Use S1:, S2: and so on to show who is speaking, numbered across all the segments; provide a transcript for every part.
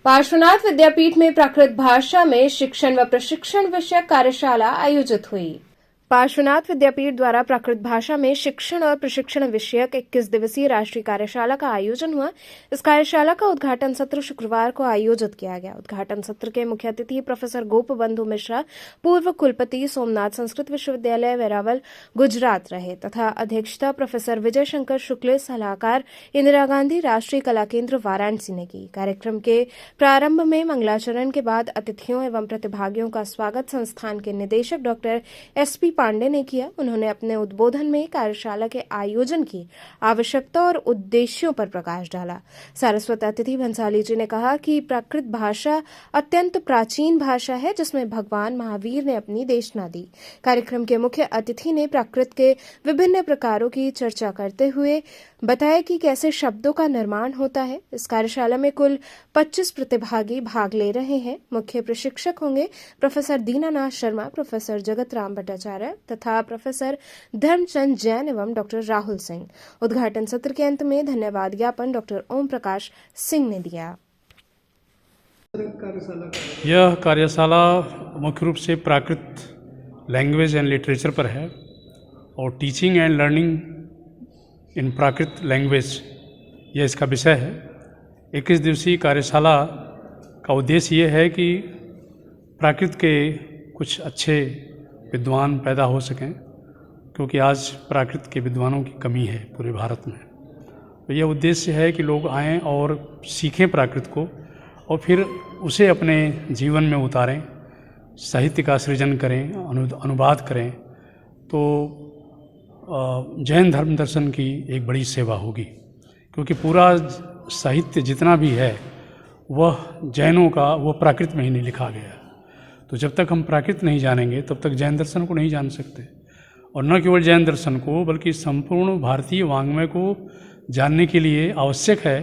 S1: पार्श्वनाथ विद्यापीठ में प्राकृत भाषा में शिक्षण व प्रशिक्षण विषयक कार्यशाला आयोजित हुई। पार्श्वनाथ विद्यापीठ द्वारा प्राकृत भाषा में शिक्षण और प्रशिक्षण विषयक 21 दिवसीय राष्ट्रीय कार्यशाला का आयोजन हुआ। इस कार्यशाला का उद्घाटन सत्र शुक्रवार को आयोजित किया गया। उद्घाटन सत्र के मुख्य अतिथि प्रोफेसर गोपबंधु मिश्रा, पूर्व कुलपति सोमनाथ संस्कृत विश्वविद्यालय वेरावल गुजरात रहे तथा अध्यक्षता प्रोफेसर विजय शंकर शुक्ल, सलाहकार इंदिरा गांधी राष्ट्रीय कला केंद्र वाराणसी ने की। कार्यक्रम के प्रारंभ में मंगलाचरण के बाद अतिथियों एवं प्रतिभागियों का स्वागत संस्थान के निदेशक डॉक्टर SP पांडे ने किया। उन्होंने अपने उद्बोधन में कार्यशाला के आयोजन की आवश्यकता और उद्देश्यों पर प्रकाश डाला। सारस्वत अतिथि भंसाली जी ने कहा कि प्राकृत भाषा अत्यंत प्राचीन भाषा है जिसमें भगवान महावीर ने अपनी देशना दी। कार्यक्रम के मुख्य अतिथि ने प्राकृत के विभिन्न प्रकारों की चर्चा करते हुए बताया कि कैसे शब्दों का निर्माण होता है। इस कार्यशाला में कुल 25 प्रतिभागी भाग ले रहे हैं। मुख्य प्रशिक्षक होंगे प्रोफेसर दीनानाथ शर्मा, प्रोफेसर जगत राम भट्टाचार्य तथा प्रोफेसर धर्मचंद जैन एवं डॉक्टर राहुल सिंह। उद्घाटन सत्र के अंत में धन्यवाद ज्ञापन डॉक्टर ओम प्रकाश सिंह ने दिया।
S2: यह कार्यशाला मुख्य रूप से प्राकृत लैंग्वेज एंड लिटरेचर पर है और teaching and learning in Prakrit language यह इसका विषय है। 21 दिवसीय कार्यशाला का उद्देश्य ये है कि प्राकृत के कुछ अच्छे विद्वान पैदा हो सकें, क्योंकि आज प्राकृत के विद्वानों की कमी है पूरे भारत में। तो यह उद्देश्य है कि लोग आएं और सीखें प्राकृत को और फिर उसे अपने जीवन में उतारें, साहित्य का सृजन करें, अनुवाद करें। तो जैन धर्म दर्शन की एक बड़ी सेवा होगी, क्योंकि पूरा साहित्य जितना भी है वह जैनों का वो प्राकृत में ही नहीं लिखा गया। तो जब तक हम प्राकृत नहीं जानेंगे तब तक जैन दर्शन को नहीं जान सकते, और न केवल जैन दर्शन को बल्कि संपूर्ण भारतीय वाङ्मय को जानने के लिए आवश्यक है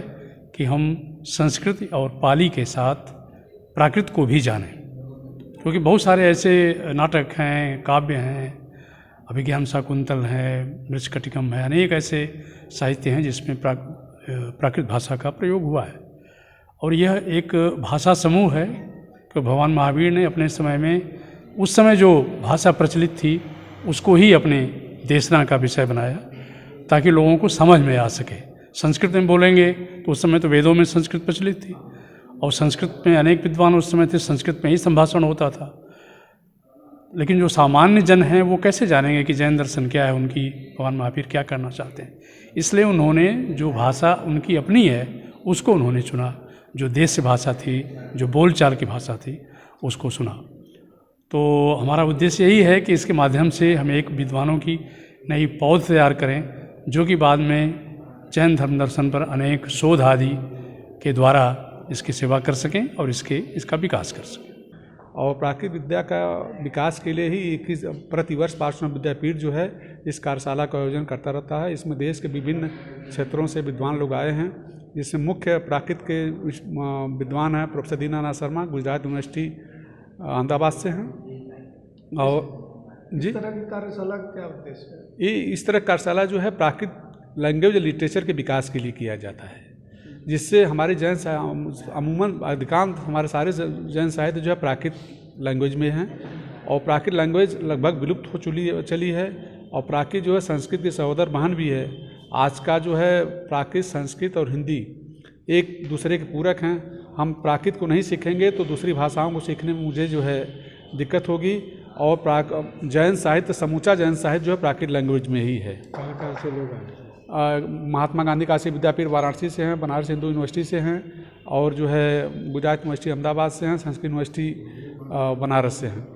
S2: कि हम संस्कृत और पाली के साथ प्राकृत को भी जानें। क्योंकि बहुत सारे ऐसे नाटक हैं, काव्य हैं, अभिज्ञान शाकुंतल है, मृच्छकटिकम है, अनेक ऐसे साहित्य हैं जिसमें प्राकृत भाषा का प्रयोग हुआ है। और यह एक भाषा समूह है कि भगवान महावीर ने अपने समय में, उस समय जो भाषा प्रचलित थी उसको ही अपने देशना का विषय बनाया ताकि लोगों को समझ में आ सके। संस्कृत में बोलेंगे तो उस समय तो वेदों में संस्कृत प्रचलित थी और संस्कृत में अनेक विद्वान उस समय थे, संस्कृत में ही संभाषण होता था। लेकिन जो सामान्य जन हैं वो कैसे जानेंगे कि जैन दर्शन क्या है, उनकी भगवान महावीर क्या करना चाहते हैं। इसलिए उन्होंने जो भाषा उनकी अपनी है उसको उन्होंने चुना, जो देश भाषा थी, जो बोलचाल की भाषा थी, उसको सुना। तो हमारा उद्देश्य यही है कि इसके माध्यम से हम एक विद्वानों की नई पौध तैयार करें जो कि बाद में जैन धर्म दर्शन पर अनेक शोध आदि के द्वारा इसकी सेवा कर सकें और इसका विकास कर सकें।
S3: और प्राकृत विद्या का विकास के लिए ही 21 प्रतिवर्ष पार्श्वनाथ विद्यापीठ जो है इस कार्यशाला का आयोजन करता रहता है। इसमें देश के विभिन्न क्षेत्रों से विद्वान लोग आए हैं, जिसमें मुख्य प्राकृत के विद्वान हैं प्रोफेसर दीनानाथ शर्मा, गुजरात यूनिवर्सिटी अहमदाबाद से हैं। और जी, इस तरह की कार्यशाला का क्या उद्देश्य है? इस तरह कार्यशाला जो है प्राकृत लैंग्वेज लिटरेचर के विकास के लिए किया जाता है, जिससे हमारे जैन अमूमन अधिकांश हमारे सारे जैन साहित्य जो है प्राकृत लैंग्वेज में हैं और प्राकृत लैंग्वेज लगभग विलुप्त हो चली है। और प्राकृत जो है संस्कृत की सहोदर बहन भी है। आज का जो है प्राकृत, संस्कृत और हिंदी एक दूसरे के पूरक हैं। हम प्राकृत को नहीं सीखेंगे तो दूसरी भाषाओं को सीखने में मुझे जो है दिक्कत होगी। और जैन साहित्य, समूचा जैन साहित्य जो है प्राकृत लैंग्वेज में ही है। कहाँ से लोग आए? महात्मा गांधी काशी विद्यापीठ वाराणसी से हैं, बनारस हिंदू यूनिवर्सिटी से हैं और जो है गुजरात यूनिवर्सिटी अहमदाबाद से हैं, संस्कृत यूनिवर्सिटी बनारस से हैं।